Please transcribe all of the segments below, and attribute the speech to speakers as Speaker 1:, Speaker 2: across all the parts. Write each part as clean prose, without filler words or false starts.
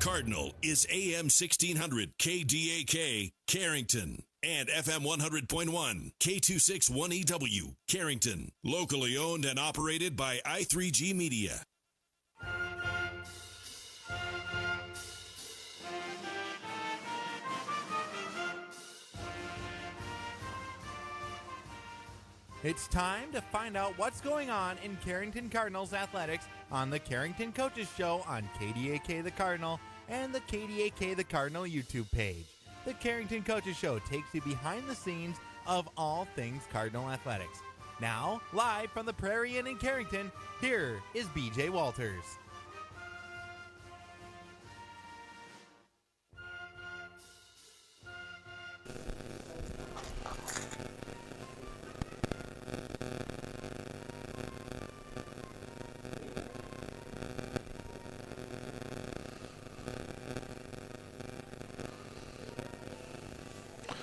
Speaker 1: Cardinal is AM 1600 KDAK Carrington and FM 100.1 K261EW Carrington. Locally owned and operated by I3G Media.
Speaker 2: It's time to find out what's going on in Carrington Cardinals athletics on the Carrington Coaches Show on KDAK The Cardinal and the KDAK The Cardinal YouTube page. The Carrington Coaches Show takes you behind the scenes of all things Cardinal athletics. Now, live from the Prairie Inn in Carrington, here is BJ Walters.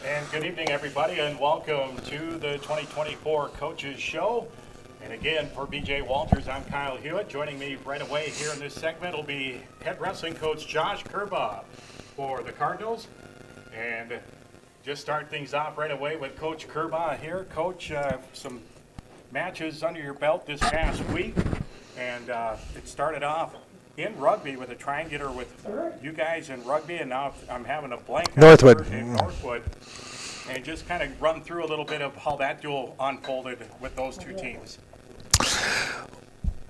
Speaker 3: And good evening, everybody, and welcome to the 2024 Coaches Show. And again, for BJ Walters, I'm Kyle Hewitt. Joining me right away here in this segment will be head wrestling coach Josh Kerbaugh for the Cardinals. And just start things off right away with Coach Kerbaugh here. Coach, some matches under your belt this past week, and it started off in rugby with a triangular with you guys in rugby, and now I'm having a blank
Speaker 4: Northwood.
Speaker 3: In Northwood. And just kind of run through a little bit of how that duel unfolded with those two teams.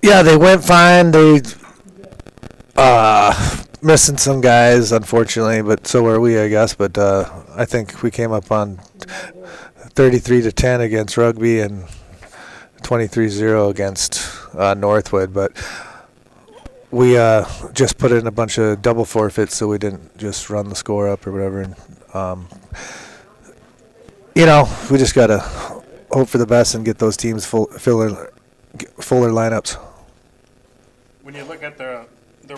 Speaker 4: Yeah, they went fine. They missing some guys, unfortunately, but so were we, I guess. But I think we came up on 33-10 against rugby and 23-0 against Northwood. But we just put in a bunch of double forfeits, so we didn't just run the score up or whatever. And we just got to hope for the best and get those teams fuller lineups.
Speaker 3: When you look at the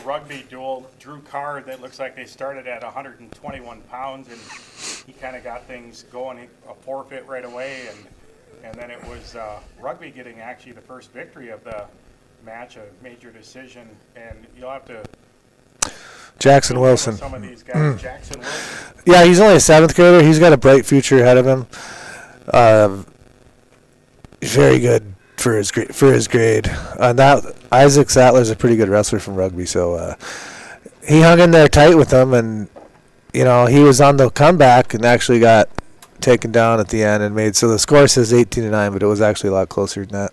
Speaker 3: rugby duel, Drew Carr, that looks like they started at 121 pounds, and he kind of got things going, a forfeit right away, and then it was rugby getting actually the first victory of the match, a major decision, and you'll have to
Speaker 4: Jackson Wilson.
Speaker 3: Some of these guys. Jackson Wilson.
Speaker 4: Yeah, he's only a 7th grader. He's got a bright future ahead of him. He's very good for his grade. That Isaac Sattler's a pretty good wrestler from rugby, so he hung in there tight with them, and he was on the comeback and actually got taken down at the end and made. So the score says 18-9, but it was actually a lot closer than that.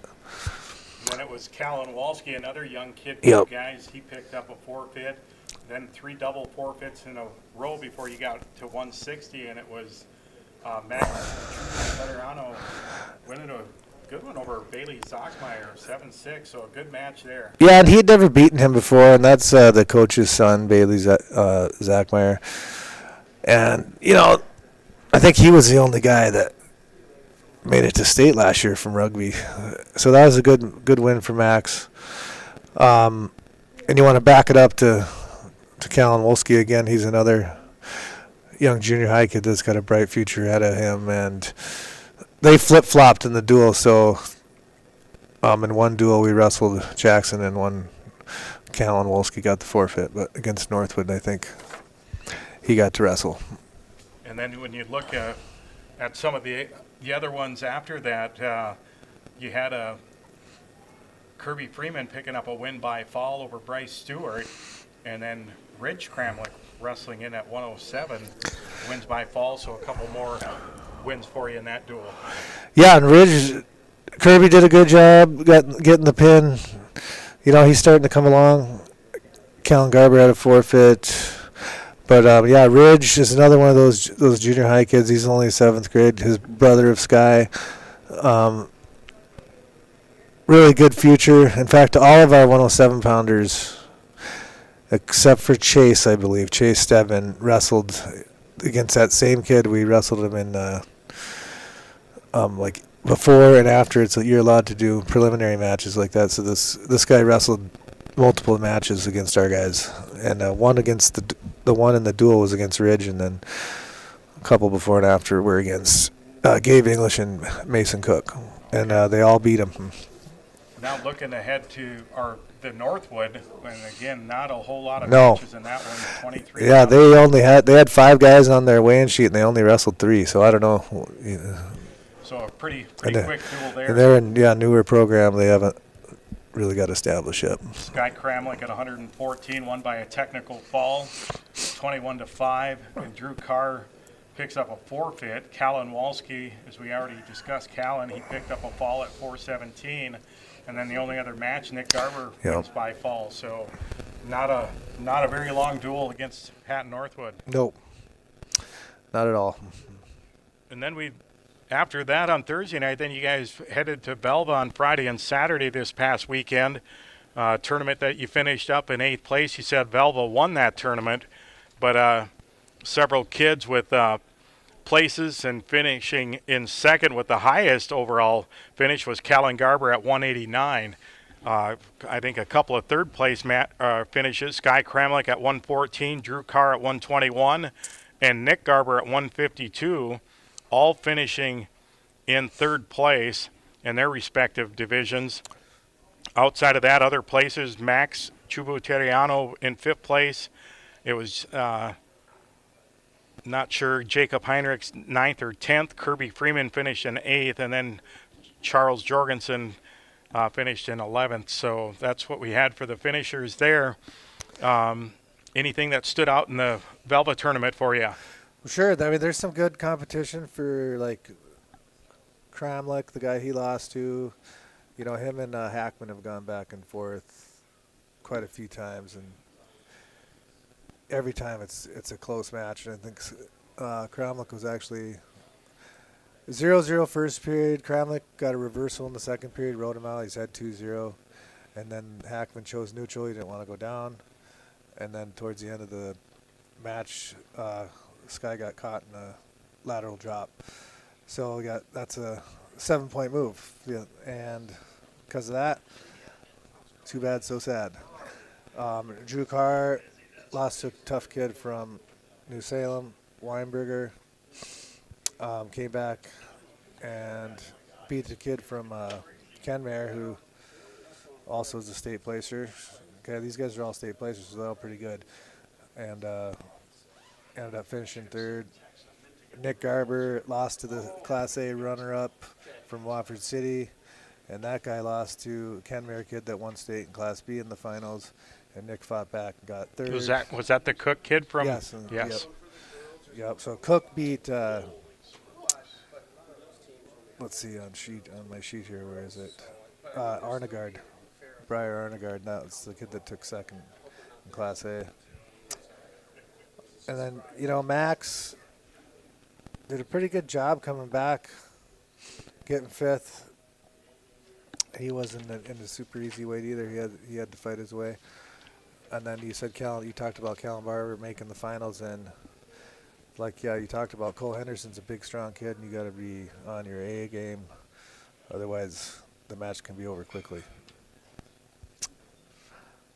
Speaker 3: Then it was Callan Walski, another young kid.
Speaker 4: Yep.
Speaker 3: Guys, he picked up a forfeit. Then 3 double forfeits in a row before you got to 160, and it was Max Veterano winning a good one over Bailey Zachmeyer, 7-6, so a good match there.
Speaker 4: Yeah, and he'd never beaten him before, and that's the coach's son, Bailey Zachmeyer. And, I think he was the only guy that made it to state last year from rugby. So that was a good win for Max. And you want to back it up to Callan Wolski again. He's another young junior high kid that's got a bright future ahead of him, and they flip-flopped in the duel. So in one duel we wrestled Jackson, and one Callan Wolski got the forfeit, but against Northwood I think he got to wrestle.
Speaker 3: And then when you look at some of the other ones after that, you had a Kirby Freeman picking up a win by fall over Bryce Stewart, and then Ridge Kramlich wrestling in at 107, wins by fall, so a couple more wins for you in that duel.
Speaker 4: Yeah, and Kirby did a good job getting the pin. He's starting to come along. Callan Garber had a forfeit. But, Ridge is another one of those junior high kids. He's only 7th grade, his brother of Sky. Really good future. In fact, all of our 107-pounders, except for Chase, I believe, Chase Stebbin, wrestled against that same kid. We wrestled him in, before and after. You're allowed to do preliminary matches like that. So this guy wrestled multiple matches against our guys. And one against the one in the duel was against Ridge, and then a couple before and after were against Gabe English and Mason Cook. And they all beat him.
Speaker 3: Now looking ahead to the Northwood, and again, not a whole lot of
Speaker 4: No.
Speaker 3: matches in that one. 23.
Speaker 4: Yeah, they had 5 guys on their weighing sheet and they only wrestled 3. So I don't know.
Speaker 3: So a pretty
Speaker 4: And
Speaker 3: quick duel there.
Speaker 4: And they're in newer program. They haven't really got established yet.
Speaker 3: Sky Kramlik at 114, won by a technical fall, 21-5, and Drew Carr picks up a forfeit. Callan Walski, as we already discussed, Callan, he picked up a fall at 417, and then the only other match, Nick Garber wins by fall. So not a very long duel against Hatton Northwood.
Speaker 4: Nope, not at all.
Speaker 3: And then after that on Thursday night, then you guys headed to Belva on Friday and Saturday this past weekend. Tournament that you finished up in 8th place. You said Belva won that tournament, but several kids with places and finishing in second with the highest overall finish was Callan Garber at 189. I think a couple of third place finishes. Sky Kramlik at 114, Drew Carr at 121, and Nick Garber at 152. All finishing in third place in their respective divisions. Outside of that, other places, Max Chubuteriano in 5th place. It was not sure, Jacob Heinrichs 9th or 10th. Kirby Freeman finished in 8th, and then Charles Jorgensen finished in 11th. So that's what we had for the finishers there. Anything that stood out in the Velva tournament for you?
Speaker 4: Sure. I mean, there's some good competition for, like, Kramlik, the guy he lost to. You know, him and Hackman have gone back and forth quite a few times, and every time it's a close match. And I think Kramlik was actually 0-0 first period. Kramlik got a reversal in the second period, rode him out. He's had 2-0. And then Hackman chose neutral. He didn't want to go down. And then towards the end of the match, Sky got caught in a lateral drop. So that's a 7-point move. Yeah, and because of that, too bad, so sad. Drew Carr lost to a tough kid from New Salem, Weinberger. Came back and beat the kid from Kenmare, who also is a state placer. Okay, these guys are all state placers, so they're all pretty good. And ended up finishing third. Nick Garber lost to the Class A runner-up from Wofford City, and that guy lost to a Kenmare kid that won state in Class B in the finals, and Nick fought back and got third.
Speaker 3: Was that the Cook kid from?
Speaker 4: Yes.
Speaker 3: Yes.
Speaker 4: Yep. So Cook beat. Let's see on my sheet here. Where is it? Arnegard, Briar Arnegard. That's the kid that took second in Class A. And then Max did a pretty good job coming back, getting 5th. He wasn't in the super easy weight either. He had to fight his way. And then you talked about Callan Barber making the finals, and you talked about Cole Henderson's a big, strong kid, and you got to be on your A game, otherwise the match can be over quickly.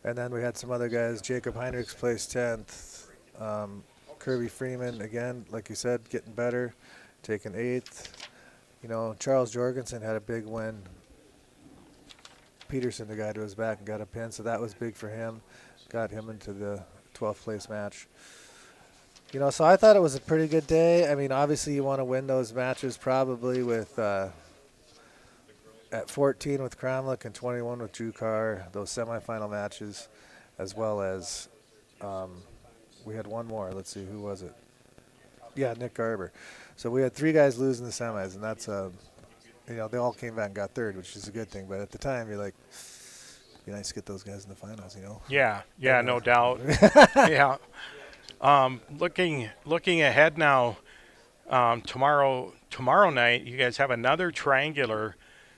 Speaker 4: And then we had some other guys. Jacob Heinrichs placed 10th. Kirby Freeman, again, like you said, getting better, taking 8th. Charles Jorgensen had a big win. Peterson, the guy to his back, and got a pin, so that was big for him. Got him into the 12th place match. So I thought it was a pretty good day. I mean, obviously you want to win those matches probably with at 14 with Kramlik and 21 with Drew Carr, those semifinal matches, as well as we had one more. Let's see, who was it? Yeah, Nick Garber. So we had 3 guys lose in the semis, and that's they all came back and got third, which is a good thing. But at the time, you're like, be nice to get those guys in the finals,
Speaker 3: Yeah, no doubt. Yeah. Looking ahead now, tomorrow night you guys have another triangular,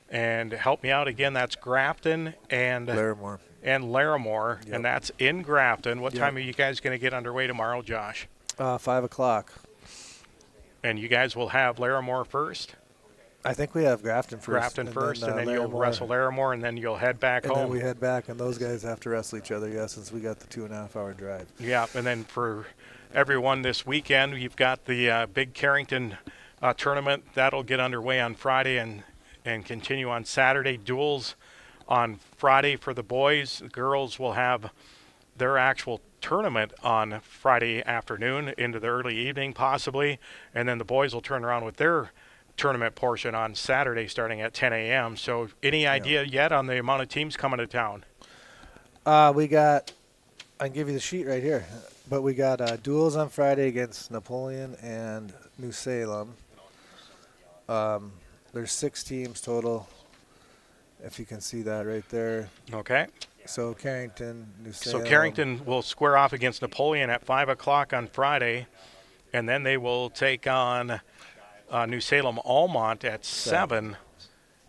Speaker 3: and help me out again. That's Grafton and
Speaker 4: Larimore.
Speaker 3: Yep. And that's in Grafton. What time are you guys going to get underway tomorrow, Josh?
Speaker 4: 5 o'clock.
Speaker 3: And you guys will have Larimore first?
Speaker 4: I think we have Grafton first.
Speaker 3: And then you'll wrestle Larimore, and then you'll head back home.
Speaker 4: And then we head back, and those guys have to wrestle each other, since we got the 2.5-hour drive.
Speaker 3: Yeah, and then for everyone this weekend, you've got the big Carrington tournament. That'll get underway on Friday and continue on Saturday. Duels on Friday for the boys. The girls will have their actual tournament on Friday afternoon into the early evening possibly, and then the boys will turn around with their tournament portion on Saturday starting at 10 a.m. So any idea yet on the amount of teams coming to town?
Speaker 4: We got, I can give you the sheet right here, but we got duels on Friday against Napoleon and New Salem. There's 6 teams total, if you can see that right there.
Speaker 3: Okay.
Speaker 4: So Carrington, New Salem.
Speaker 3: So Carrington will square off against Napoleon at 5 o'clock on Friday, and then they will take on New Salem Almont at 7.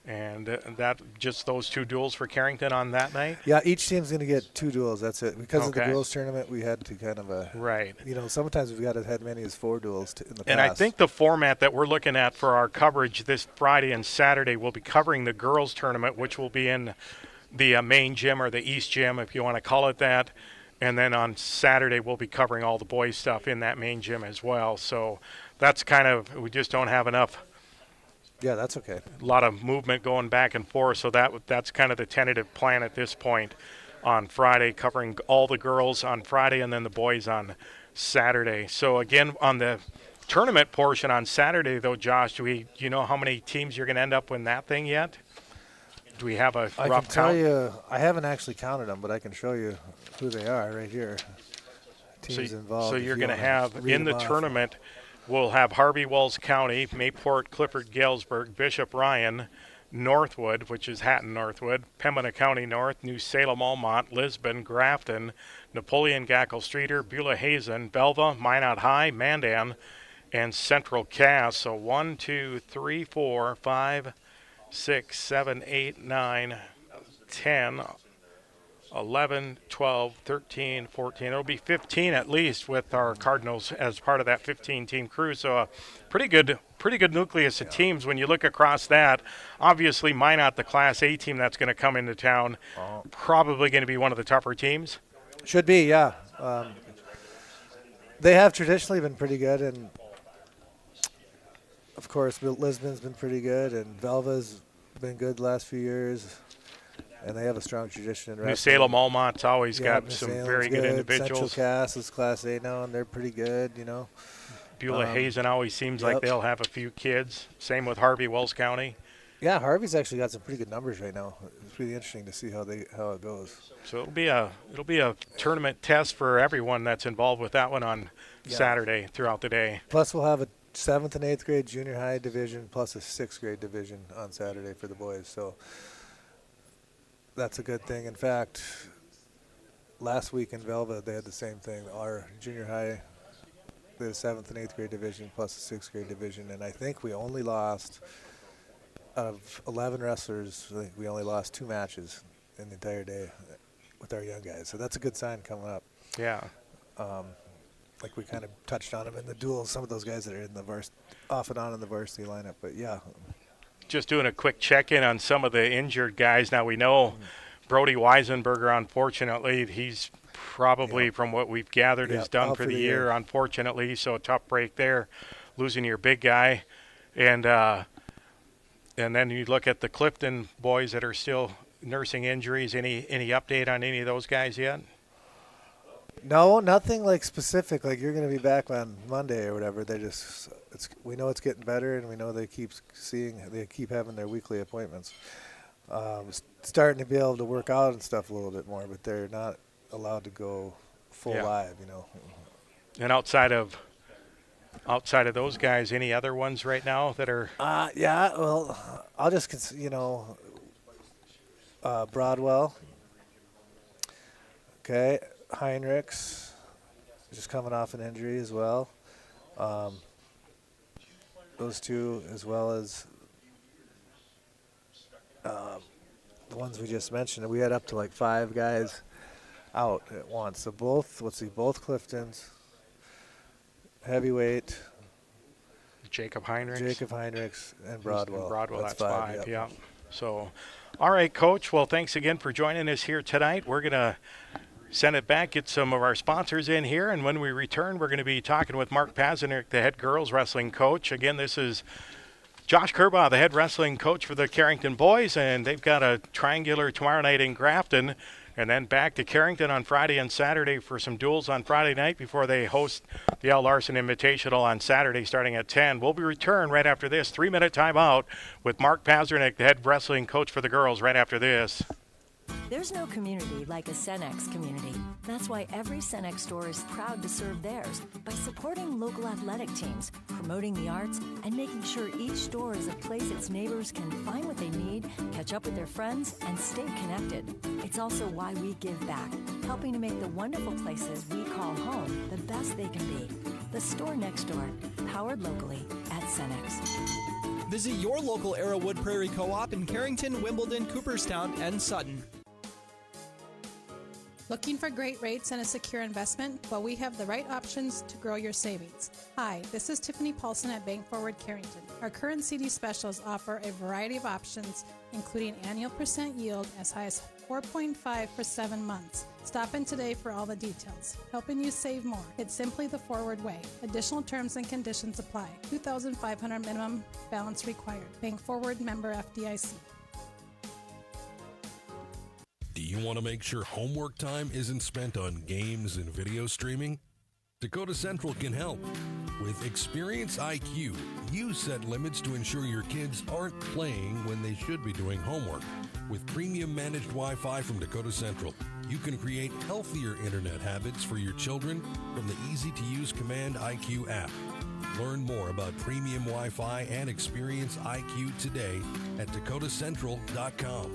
Speaker 3: And that just those 2 duels for Carrington on that night?
Speaker 4: Yeah, each team's going to get 2 duels. That's it. Because of the girls tournament, we had to kind of
Speaker 3: right.
Speaker 4: You know, sometimes we've got to have many as 4 duels in the past.
Speaker 3: And I think the format that we're looking at for our coverage this Friday and Saturday will be covering the girls tournament, which will be in the main gym or the East Gym, if you want to call it that. And then on Saturday, we'll be covering all the boys' stuff in that main gym as well. So that's kind of, we just don't have enough.
Speaker 4: Yeah, that's okay.
Speaker 3: A lot of movement going back and forth, so that's kind of the tentative plan at this point on Friday, covering all the girls on Friday and then the boys on Saturday. So again, on the tournament portion on Saturday, though, Josh, do you know how many teams you're going to end up in that thing yet? Do we have a rough count?
Speaker 4: I can tell you, I haven't actually counted them, but I can show you who they are right here. Teams involved.
Speaker 3: So you're going to have in the tournament. We'll have Harvey Wells County, Mayport, Clifford, Galesburg, Bishop Ryan, Northwood, which is Hatton Northwood, Pembina County North, New Salem Almont, Lisbon, Grafton, Napoleon, Gackle Streeter, Beulah Hazen, Belva, Minot High, Mandan, and Central Cass. So 1, 2, 3, 4, 5, 6, 7, 8, 9, 10, 11, 12, 13, 14. It'll be 15 at least with our Cardinals as part of that 15-team crew. So a pretty good nucleus of teams when you look across that. Obviously, Minot, the Class A team that's going to come into town, probably going to be one of the tougher teams.
Speaker 4: Should be, yeah. They have traditionally been pretty good, and of course, Lisbon's been pretty good, and Velva's been good the last few years. And they have a strong tradition in wrestling.
Speaker 3: New Salem Almont's always got some very good individuals.
Speaker 4: Central Cass is Class A now, and they're pretty good, you know.
Speaker 3: Beulah Hazen always seems like they'll have a few kids. Same with Harvey Wells County.
Speaker 4: Yeah, Harvey's actually got some pretty good numbers right now. It's really interesting to see how it goes.
Speaker 3: So it'll be a tournament test for everyone that's involved with that one on Saturday throughout the day.
Speaker 4: Plus, we'll have a 7th and 8th grade junior high division plus a 6th grade division on Saturday for the boys. So that's a good thing. In fact, last week in Velva, they had the same thing. Our junior high, the 7th and 8th grade division plus the 6th grade division. And I think we only lost, out of 11 wrestlers, I think we only lost 2 matches in the entire day with our young guys. So that's a good sign coming up.
Speaker 3: Yeah.
Speaker 4: Like we kind of touched on them in the duels, some of those guys that are in the off and on in the varsity lineup. But, yeah.
Speaker 3: Just doing a quick check-in on some of the injured guys. Now we know Brody Weisenberger, unfortunately, he's probably, from what we've gathered, is done for the year, unfortunately. So a tough break there, losing your big guy. And then you look at the Clifton boys that are still nursing injuries. Any update on any of those guys yet?
Speaker 4: No, nothing like specific. Like you're going to be back on Monday or whatever. We know it's getting better, and we know they keep having their weekly appointments. Starting to be able to work out and stuff a little bit more, but they're not allowed to go full live, you know.
Speaker 3: And outside of those guys, any other ones right now that are?
Speaker 4: Yeah. Well, I'll just Broadwell. Okay. Heinrichs, just coming off an injury as well. Those 2, as well as the ones we just mentioned. We had up to like 5 guys out at once. So both Cliftons, heavyweight,
Speaker 3: Jacob Heinrichs,
Speaker 4: and Broadwell.
Speaker 3: That's 5. Yeah. So, all right, Coach. Well, thanks again for joining us here tonight. We're gonna send it back, get some of our sponsors in here, and when we return, we're going to be talking with Mark Pazanek, the head girls wrestling coach. Again, this is Josh Kerbaugh, the head wrestling coach for the Carrington boys, and they've got a triangular tomorrow night in Grafton, and then back to Carrington on Friday and Saturday for some duels on Friday night before they host the Al Larson Invitational on Saturday starting at 10. We'll be returned right after this 3-minute timeout with Mark Pazernik, the head wrestling coach for the girls, right after this.
Speaker 5: There's no community like a Cenex community. That's why every Cenex store is proud to serve theirs by supporting local athletic teams, promoting the arts, and making sure each store is a place its neighbors can find what they need, catch up with their friends, and stay connected. It's also why we give back, helping to make the wonderful places we call home the best they can be. The store next door, powered locally at Cenex.
Speaker 6: Visit your local Arrowwood Prairie Co-op in Carrington, Wimbledon, Cooperstown, and Sutton.
Speaker 7: Looking for great rates and a secure investment? Well, we have the right options to grow your savings. Hi, this is Tiffany Paulson at Bank Forward Carrington. Our current CD specials offer a variety of options, including annual percent yield as high as 4.5 for 7 months. Stop in today for all the details. Helping you save more. It's simply the Forward way. Additional terms and conditions apply. $2,500 minimum balance required. Bank Forward, member FDIC.
Speaker 1: Do you want to make sure homework time isn't spent on games and video streaming? Dakota Central can help. With Experience IQ, you set limits to ensure your kids aren't playing when they should be doing homework. With premium managed Wi-Fi from Dakota Central, you can create healthier internet habits for your children from the easy-to-use Command IQ app. Learn more about premium Wi-Fi and Experience IQ today at dakotacentral.com.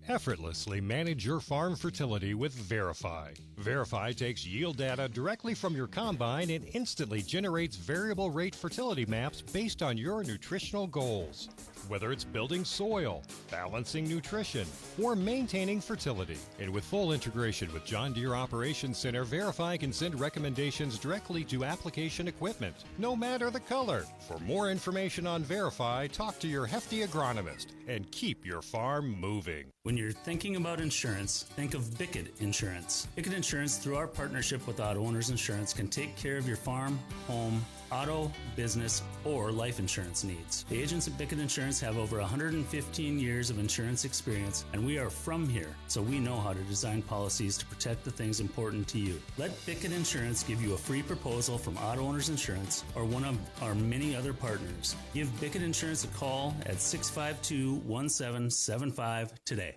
Speaker 8: Effortlessly manage your farm fertility with Verify. Verify takes yield data directly from your combine and instantly generates variable rate fertility maps based on your nutritional goals. Whether it's building soil, balancing nutrition, or maintaining fertility. And with full integration with John Deere Operations Center, Verify can send recommendations directly to application equipment, no matter the color. For more information on Verify, talk to your hefty agronomist and keep your farm moving.
Speaker 9: When you're thinking about insurance, think of Bickett Insurance. Bickett Insurance, through our partnership with Auto Owners Insurance, can take care of your farm, home, auto, business, or life insurance needs. The agents at Bickett Insurance have over 115 years of insurance experience, and we are from here, so we know how to design policies to protect the things important to you. Let Bickett Insurance give you a free proposal from Auto Owners Insurance or one of our many other partners. Give Bickett Insurance a call at 652-1775 today.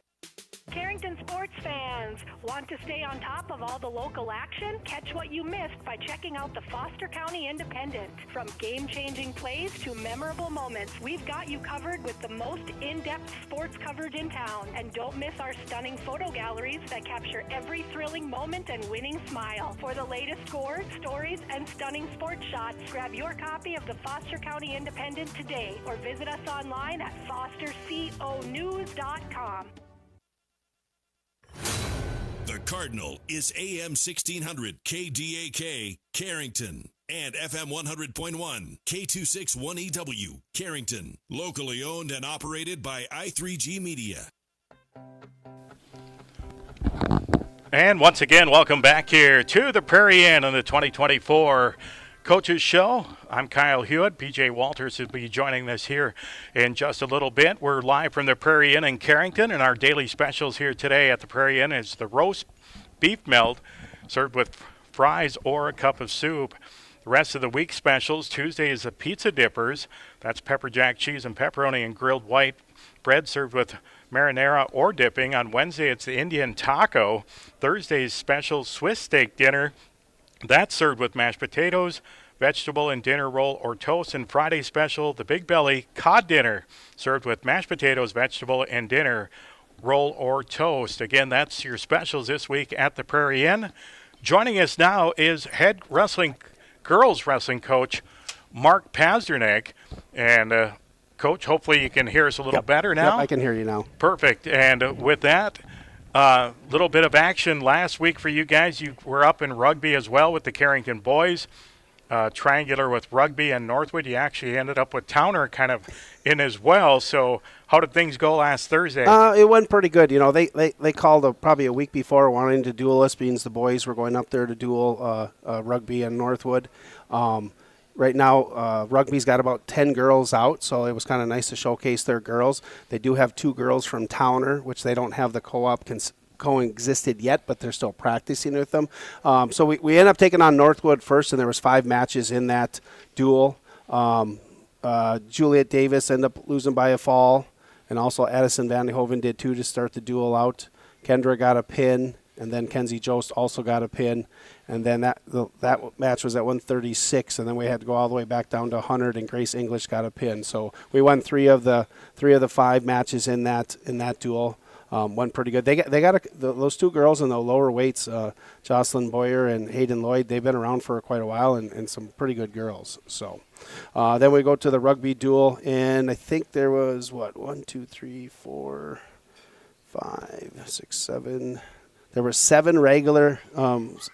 Speaker 10: Carrington sports fans, want to stay on top of all the local action? Catch what you missed by checking out the Foster County Independent. From game-changing plays to memorable moments, we've got you covered with the most in-depth sports coverage in town. And don't miss our stunning photo galleries that capture every thrilling moment and winning smile. For the latest scores, stories, and stunning sports shots, grab your copy of the Foster County Independent today or visit us online at fosterconews.com.
Speaker 1: The Cardinal is AM 1600 KDAK Carrington and FM 100.1 K261EW Carrington. Locally owned and operated by I3G Media.
Speaker 3: And once again, welcome back here to the Prairie Inn on the 2024 Coaches Show. I'm Kyle Hewitt. BJ Walters will be joining us here in just a little bit. We're live from the Prairie Inn in Carrington, and our daily specials here today at the Prairie Inn is the roast beef melt served with fries or a cup of soup. The rest of the week specials, Tuesday is the pizza dippers. That's pepper jack cheese and pepperoni and grilled white bread served with marinara or dipping. On Wednesday, it's the Indian taco. Thursday's special Swiss steak dinner. That's served with mashed potatoes, vegetable and dinner roll or toast. And Friday special, the Big Belly cod dinner, served with mashed potatoes, vegetable and dinner roll or toast. Again, that's your specials this week at the Prairie Inn. Joining us now is head girls wrestling coach Mark Pazernik. And Coach, hopefully you can hear us a little better now.
Speaker 11: Yep, I can hear you now.
Speaker 3: Perfect. And with that, little bit of action last week for you guys. You were up in rugby as well with the Carrington boys. Triangular with rugby and Northwood. You actually ended up with Towner kind of in as well. So how did things go last Thursday?
Speaker 11: It went pretty good. You know, they called probably a week before wanting to duel us, being the boys were going up there to duel rugby and Northwood. right now, rugby's got about 10 girls out, so it was kind of nice to showcase their girls. They do have 2 girls from Towner, which they don't have the co-op coexisted yet, but they're still practicing with them. So we ended up taking on Northwood first, and there was 5 matches in that duel. Juliet Davis ended up losing by a fall, and also Addison Vandehoven did too to start the duel out. Kendra got a pin, and then Kenzie Jost also got a pin, and then that match was at 136, and then we had to go all the way back down to 100, and Grace English got a pin. So we won 3 of the 5 matches in that duel. Went pretty good. They got those 2 girls in the lower weights, Jocelyn Boyer and Hayden Lloyd. They've been around for quite a while, and some pretty good girls. So then we go to the rugby duel, and I think there was 1, 2, 3, 4, 5, 6, 7. There were 7 regular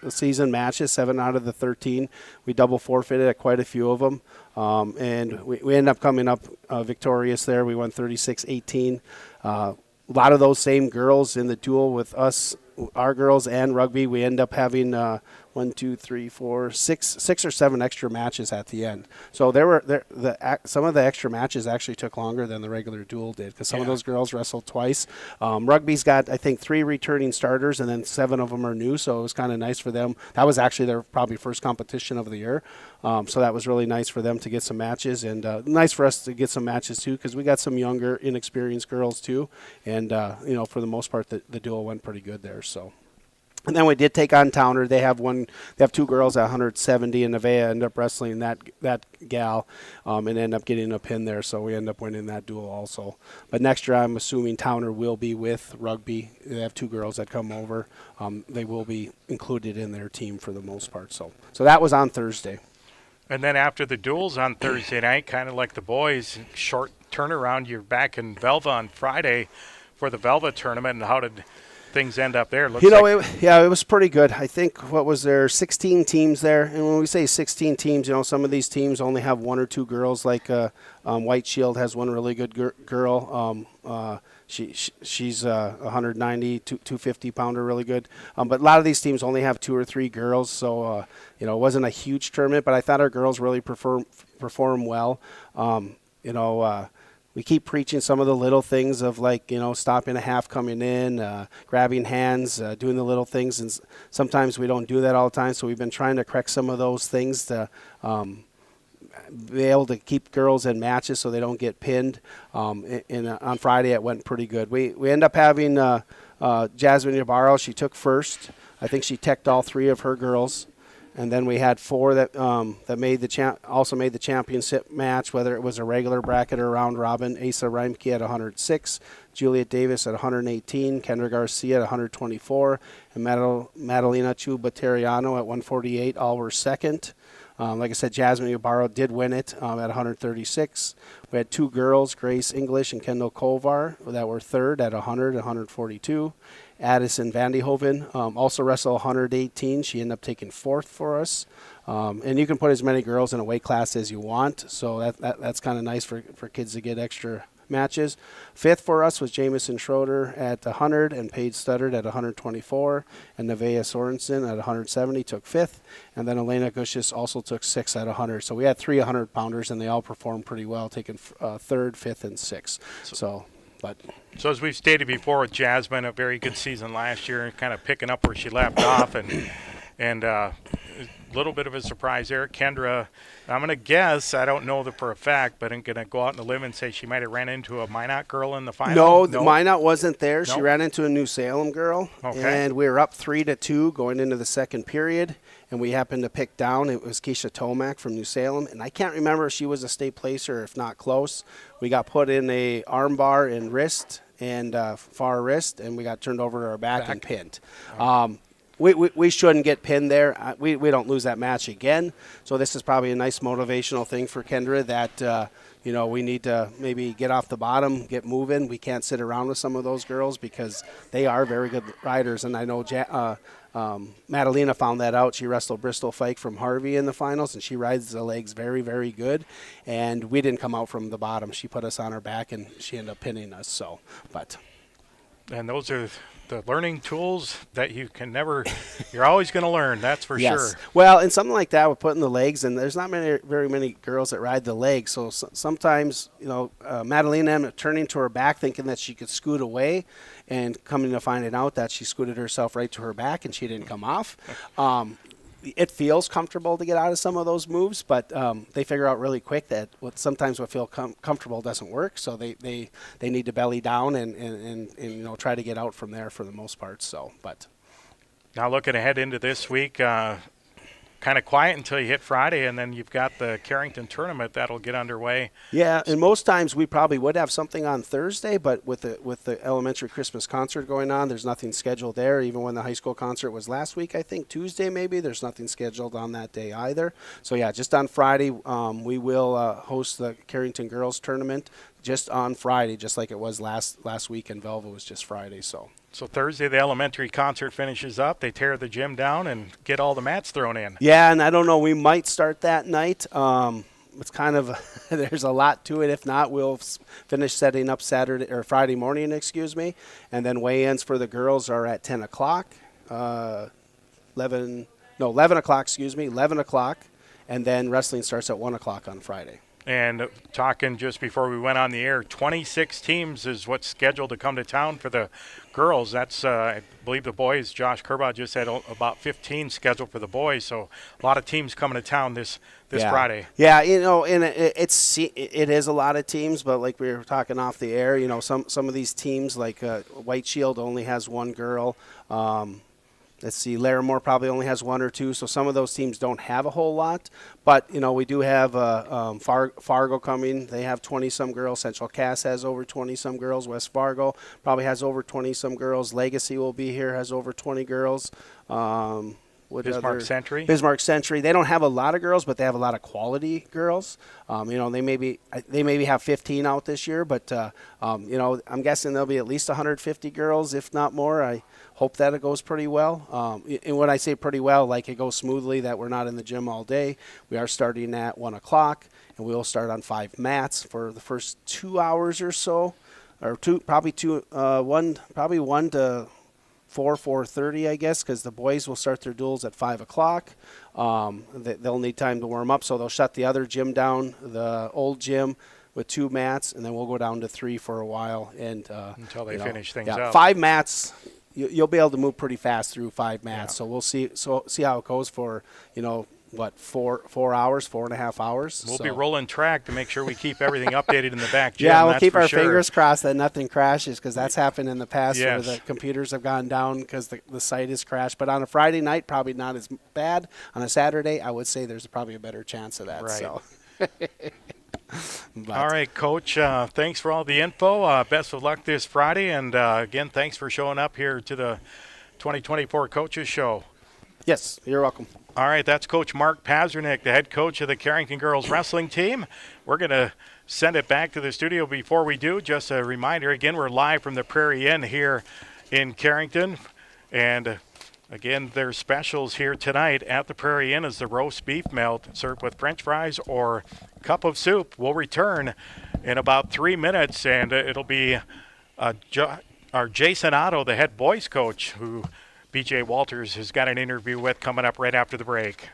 Speaker 11: season matches, 7 out of the 13. We double forfeited at quite a few of them, and we ended up coming up victorious there. We won 36-18. A lot of those same girls in the duel with us, our girls and rugby. We end up having 1, 2, 3, 4, 6 or 7 extra matches at the end. So some of the extra matches actually took longer than the regular duel did because some of those girls wrestled twice. Rugby's got, I think, 3 returning starters, and then 7 of them are new, so it was kind of nice for them. That was actually their probably first competition of the year. So that was really nice for them to get some matches, and nice for us to get some matches too, because we got some younger, inexperienced girls too. And for the most part, the duel went pretty good there. So, and then we did take on Towner. They have 2 girls at 170, and Nevaeh ended up wrestling that gal, and ended up getting a pin there. So we end up winning that duel also. But next year, I'm assuming Towner will be with rugby. They have 2 girls that come over. They will be included in their team for the most part. So that was on Thursday.
Speaker 3: And then after the duels on Thursday night, kind of like the boys, short turnaround, you're back in Velva on Friday for the Velva tournament. And how did things end up there?
Speaker 11: It was pretty good. I think, 16 teams there. And when we say 16 teams, some of these teams only have 1 or 2 girls. Like White Shield has one really good girl. She's 190, 250 pounder, really good. But a lot of these teams only have 2 or 3 girls, so it wasn't a huge tournament. But I thought our girls really perform well. We keep preaching some of the little things of stopping a half coming in, grabbing hands, doing the little things, and sometimes we don't do that all the time. So we've been trying to correct some of those things to be able to keep girls in matches so they don't get pinned. On Friday it went pretty good. We end up having Jasmine Ybarro. She took first. I think she teched all 3 of her girls. And then we had 4 that made the championship match, whether it was a regular bracket or round robin. Asa Reimke at 106, Juliet Davis at 118, Kendra Garcia at 124, and Madalena Chubateriano at 148. All were second. Like I said, Jasmine Ybarro did win it at 136. We had 2 girls, Grace English and Kendall Kovar, that were third at 100 and 142. Addison Vandehoven also wrestled 118. She ended up taking 4th for us. And you can put as many girls in a weight class as you want, so that's kind of nice for kids to get extra matches. 5th for us was Jamison Schroeder at 100 and Paige Studdard at 124, and Nevaeh Sorensen at 170 took 5th, and then Elena Gushis also took 6th at 100. So we had 3 100-pounders, and they all performed pretty well, taking 3rd, 5th, and 6th. So
Speaker 3: as we've stated before with Jasmine, a very good season last year, kind of picking up where she left off, and a little bit of a surprise there. Kendra, I'm going to guess, I don't know for a fact, but I'm going to go out on a limb and say she might have ran into a Minot girl in the final.
Speaker 11: No, Minot wasn't there. She ran into a New Salem girl, and we were up 3-2 going into the second period, and we happened to pick down. It was Keisha Tomac from New Salem, and I can't remember if she was a state placer, if not close. We got put in a arm bar and wrist and far wrist, and we got turned over to our back. And pinned. We shouldn't get pinned there. We don't lose that match again. So this is probably a nice motivational thing for Kendra that, we need to maybe get off the bottom, get moving. We can't sit around with some of those girls because they are very good riders. And I know Madalena found that out. She wrestled Bristol Fike from Harvey in the finals, and she rides the legs very, very good. And we didn't come out from the bottom. She put us on her back, and she ended up pinning us. And
Speaker 3: those are the learning tools that you can never, you're always going to learn, that's for
Speaker 11: yes.
Speaker 3: sure.
Speaker 11: Well, and something like that with putting the legs, and there's not very many girls that ride the legs. So sometimes, Madalena ended up turning to her back thinking that she could scoot away, and coming to finding out that she scooted herself right to her back and she didn't come off. It feels comfortable to get out of some of those moves, but they figure out really quick that sometimes what feel comfortable doesn't work. So they need to belly down and try to get out from there for the most part. So, but
Speaker 3: now looking ahead into this week, kind of quiet until you hit Friday, and then you've got the Carrington tournament that'll get underway.
Speaker 11: Yeah, and most times we probably would have something on Thursday, but with the elementary Christmas concert going on, there's nothing scheduled there. Even when the high school concert was last week, I think Tuesday maybe, there's nothing scheduled on that day either. So yeah, just on Friday, we will host the Carrington girls tournament just on Friday, just like it was last week in Velva was just Friday. So
Speaker 3: Thursday, the elementary concert finishes up. They tear the gym down and get all the mats thrown in.
Speaker 11: Yeah, and I don't know. We might start that night. It's kind of there's a lot to it. If not, we'll finish setting up Saturday or Friday morning, and then weigh-ins for the girls are at 10 o'clock. 11 o'clock. 11 o'clock, and then wrestling starts at 1 o'clock on Friday.
Speaker 3: And talking just before we went on the air, 26 teams is what's scheduled to come to town for the girls. That's, I believe the boys, Josh Kerbaugh just said about 15 scheduled for the boys. So a lot of teams coming to town this Friday.
Speaker 11: Yeah, and it is a lot of teams, but like we were talking off the air, some of these teams like White Shield only has one girl. Let's see, Larimore probably only has one or two, so some of those teams don't have a whole lot. But, we do have Fargo coming. They have 20-some girls. Central Cass has over 20-some girls. West Fargo probably has over 20-some girls. Legacy will be here, has over 20 girls.
Speaker 3: Bismarck Century.
Speaker 11: They don't have a lot of girls, but they have a lot of quality girls. They maybe have 15 out this year, but I'm guessing there'll be at least 150 girls, if not more. I hope that it goes pretty well. And when I say pretty well, like it goes smoothly, that we're not in the gym all day. We are starting at 1 o'clock, and we will start on 5 mats for the first 2 hours or so, or probably 1 to 4:30, I guess, because the boys will start their duels at 5 o'clock. They'll need time to warm up, so they'll shut the other gym down, the old gym, with 2 mats, and then we'll go down to 3 for a while. And
Speaker 3: until they finish things up.
Speaker 11: 5 mats, you'll be able to move pretty fast through 5 mats. Yeah. So we'll see how it goes for, 4 hours, 4.5 hours.
Speaker 3: We'll be rolling track to make sure we keep everything updated in the back gym.
Speaker 11: Yeah, we'll keep our fingers crossed that nothing crashes, because that's happened in the past
Speaker 3: yes.
Speaker 11: where the computers have gone down because the site has crashed. But on a Friday night, probably not as bad. On a Saturday, I would say there's probably a better chance of that.
Speaker 3: Right.
Speaker 11: So.
Speaker 3: All right, Coach, thanks for all the info. Best of luck this Friday. And, again, thanks for showing up here to the 2024 Coaches Show.
Speaker 11: Yes, you're welcome.
Speaker 3: All right, that's Coach Mark Pazernick, the head coach of the Carrington girls wrestling team. We're going to send it back to the studio. Before we do, just a reminder, again, we're live from the Prairie Inn here in Carrington. And, again, there's specials here tonight at the Prairie Inn is the roast beef melt served with French fries or cup of soup. We'll return in about 3 minutes, and it'll be our Jason Otto, the head boys coach, who BJ Walters has got an interview with coming up right after the break.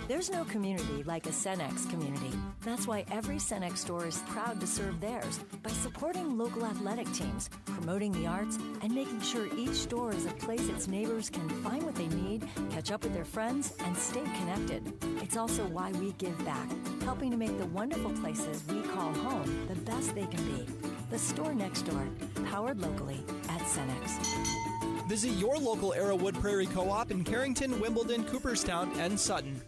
Speaker 5: There's no community like a Cenex community. That's why every Cenex store is proud to serve theirs by supporting local athletic teams, promoting the arts, and making sure each store is a place its neighbors can find what they need, catch up with their friends, and stay connected. It's also why we give back, helping to make the wonderful places we call home the best they can be. The store next door, powered locally at Cenex.
Speaker 6: Visit your local Arrowwood Prairie Co-op in Carrington, Wimbledon, Cooperstown, and Sutton.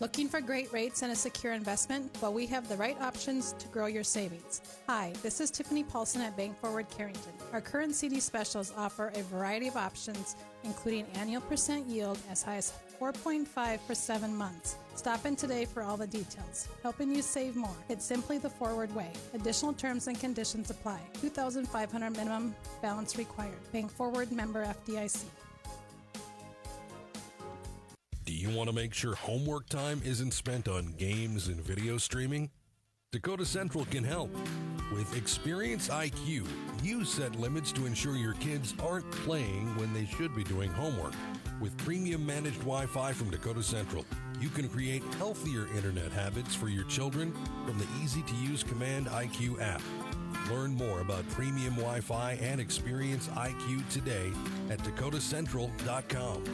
Speaker 7: Looking for great rates and a secure investment? Well, we have the right options to grow your savings. Hi, this is Tiffany Paulson at Bank Forward Carrington. Our current CD specials offer a variety of options, including annual % yield as high as 4.5 for 7 months. Stop in today for all the details. Helping you save more. It's simply the Forward way. Additional terms and conditions apply. $2,500 minimum balance required. Bank Forward, member FDIC.
Speaker 1: Do you want to make sure homework time isn't spent on games and video streaming? Dakota Central can help.
Speaker 12: With Experience IQ, you set limits to ensure your kids aren't playing when they should be doing homework. With premium managed Wi-Fi from Dakota Central, you can create healthier internet habits for your children from the easy-to-use Command IQ app. Learn more about premium Wi-Fi and Experience IQ today at dakotacentral.com.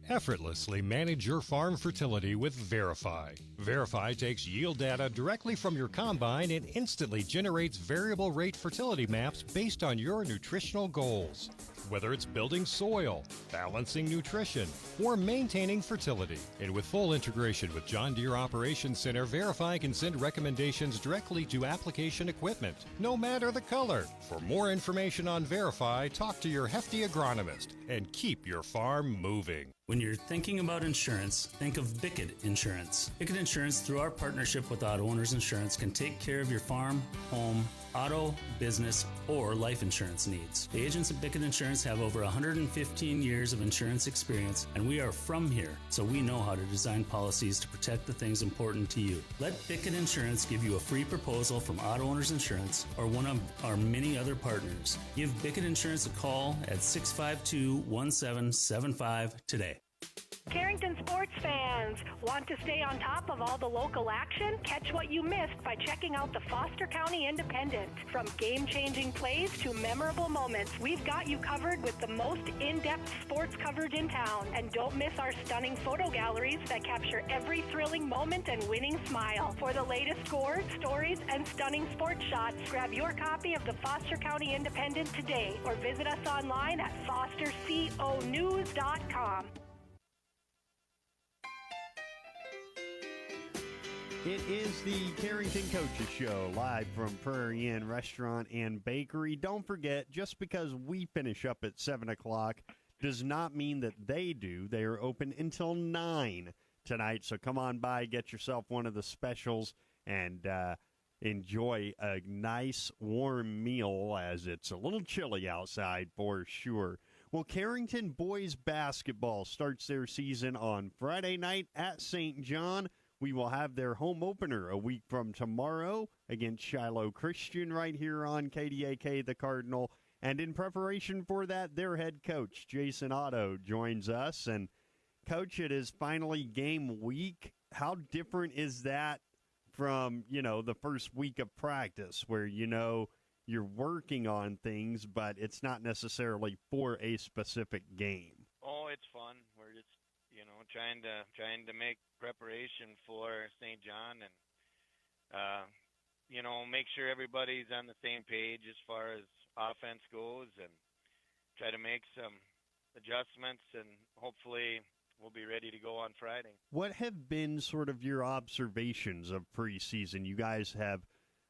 Speaker 8: Effortlessly manage your farm fertility with Verify. Verify takes yield data directly from your combine and instantly generates variable rate fertility maps based on your nutritional goals. Whether it's building soil, balancing nutrition, or maintaining fertility. And with full integration with John Deere Operations Center, Verify can send recommendations directly to application equipment, no matter the color. For more information on Verify, talk to your hefty agronomist and keep your farm moving.
Speaker 9: When you're thinking about insurance, think of Bickett Insurance. Bickett Insurance, through our partnership with Auto Owners Insurance, can take care of your farm, home, auto, business, or life insurance needs. The agents at Bickett Insurance have over 115 years of insurance experience, and we are from here, so we know how to design policies to protect the things important to you. Let Bickett Insurance give you a free proposal from Auto Owners Insurance or one of our many other partners. Give Bickett Insurance a call at 652-1775 today.
Speaker 10: Carrington sports fans, want to stay on top of all the local action? Catch what you missed by checking out the Foster County Independent. From game-changing plays to memorable moments, we've got you covered with the most in-depth sports coverage in town. And don't miss our stunning photo galleries that capture every thrilling moment and winning smile. For the latest scores, stories, and stunning sports shots, grab your copy of the Foster County Independent today or visit us online at fosterconews.com.
Speaker 13: It is the Carrington Coaches Show, live from Prairie Inn Restaurant and Bakery. Don't forget, just because we finish up at 7 o'clock does not mean that they do. They are open until 9 tonight, so come on by, get yourself one of the specials, and enjoy a nice warm meal, as it's a little chilly outside for sure. Well, Carrington boys basketball starts their season on Friday night at St. John. We will have their home opener a week from tomorrow against Shiloh Christian right here on KDAK The Cardinal. And in preparation for that, their head coach, Jason Otto, joins us. And, Coach, it is finally game week. How different is that from, the first week of practice where, you're working on things, but it's not necessarily for a specific game?
Speaker 14: Oh, it's fun. We're just trying to make preparation for St. John and make sure everybody's on the same page as far as offense goes and try to make some adjustments, and hopefully we'll be ready to go on Friday.
Speaker 13: What have been sort of your observations of preseason? You guys have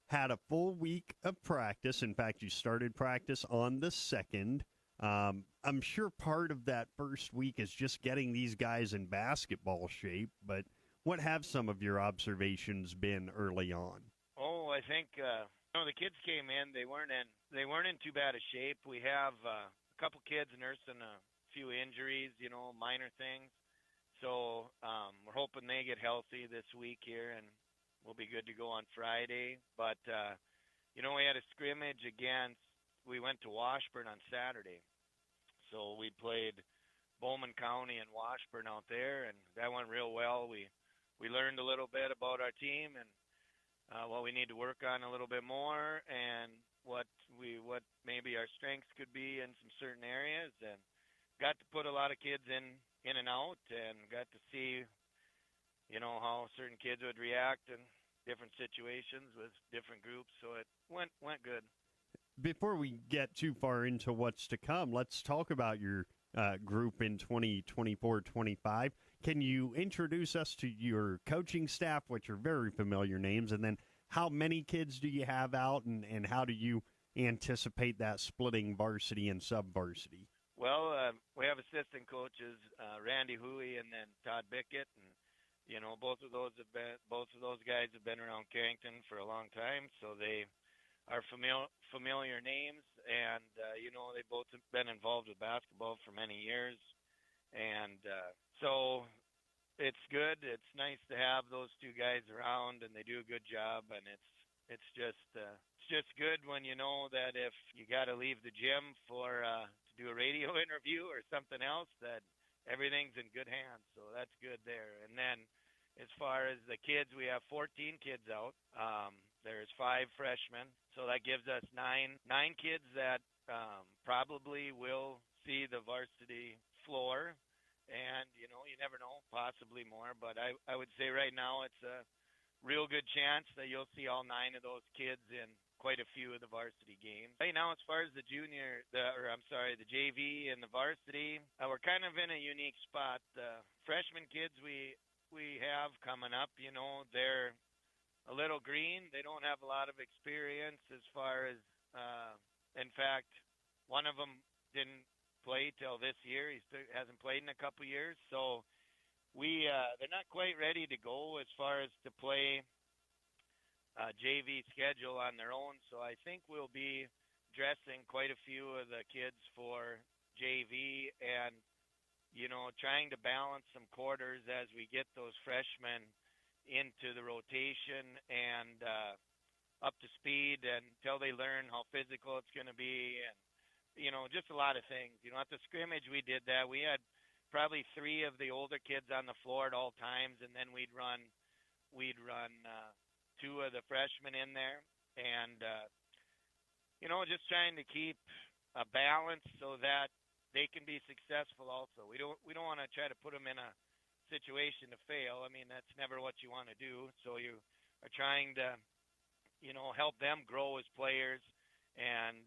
Speaker 13: had a full week of practice. In fact, you started practice on the 2nd. I'm sure part of that first week is just getting these guys in basketball shape, but what have some of your observations been early on?
Speaker 14: Oh, I think the kids came in. They weren't in too bad a shape. We have a couple kids nursing a few injuries, minor things. So we're hoping they get healthy this week here, and we'll be good to go on Friday. But we had a scrimmage we went to Washburn on Saturday. So we played Bowman County and Washburn out there, and that went real well. We learned a little bit about our team and what we need to work on a little bit more, and what maybe our strengths could be in some certain areas, and got to put a lot of kids in and out, and got to see how certain kids would react in different situations with different groups. So it went good.
Speaker 13: Before we get too far into what's to come, let's talk about your group in 2024-25. Can you introduce us to your coaching staff, which are very familiar names, and then how many kids do you have out, and how do you anticipate that splitting varsity and sub-varsity?
Speaker 14: Well, we have assistant coaches, Randy Huey and then Todd Bickett, and both of those guys have been around Carrington for a long time, so they are familiar names, and they both have been involved with basketball for many years, and so it's good. It's nice to have those two guys around, and they do a good job, and it's just good when you know that if you got to leave the gym for to do a radio interview or something else, that everything's in good hands. So that's good there. And then as far as the kids, we have 14 kids out. There's 5 freshmen, so that gives us nine kids that probably will see the varsity floor. And, you know, you never know, possibly more. But I would say right now it's a real good chance that you'll see all 9 of those kids in quite a few of the varsity games. Right now, as far as the JV and the varsity, we're kind of in a unique spot. The freshman kids we have coming up, you know, they're a little green. They don't have a lot of experience as far as, in fact, one of them didn't play till this year. He hasn't played in a couple years. So they're not quite ready to go as far as to play JV schedule on their own. So I think we'll be dressing quite a few of the kids for JV and, you know, trying to balance some quarters as we get those freshmen into the rotation and up to speed and until they learn how physical it's going to be and, you know, just a lot of things. You know, at the scrimmage we did that. We had probably 3 of the older kids on the floor at all times, and then we'd run 2 of the freshmen in there, and you know, just trying to keep a balance so that they can be successful. Also, we don't want to try to put them in a situation to fail. I mean, that's never what you want to do. So you are trying to, you know, help them grow as players and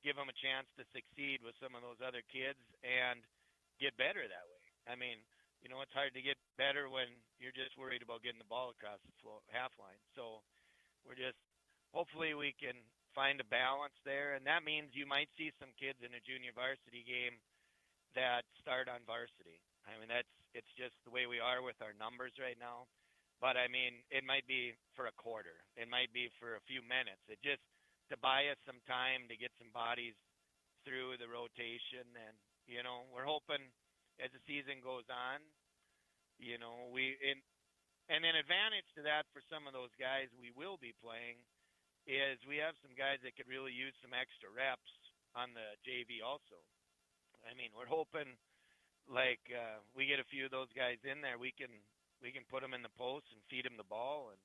Speaker 14: give them a chance to succeed with some of those other kids and get better that way. I mean, you know, it's hard to get better when you're just worried about getting the ball across the half line. So we're just, hopefully we can find a balance there. And that means you might see some kids in a junior varsity game that start on varsity. I mean, it's just the way we are with our numbers right now. But I mean, it might be for a quarter. It might be for a few minutes. It just to buy us some time to get some bodies through the rotation. And, you know, we're hoping as the season goes on, you know, and an advantage to that for some of those guys we will be playing is we have some guys that could really use some extra reps on the JV also. I mean, we're hoping like we get a few of those guys in there, we can put them in the post and feed them the ball and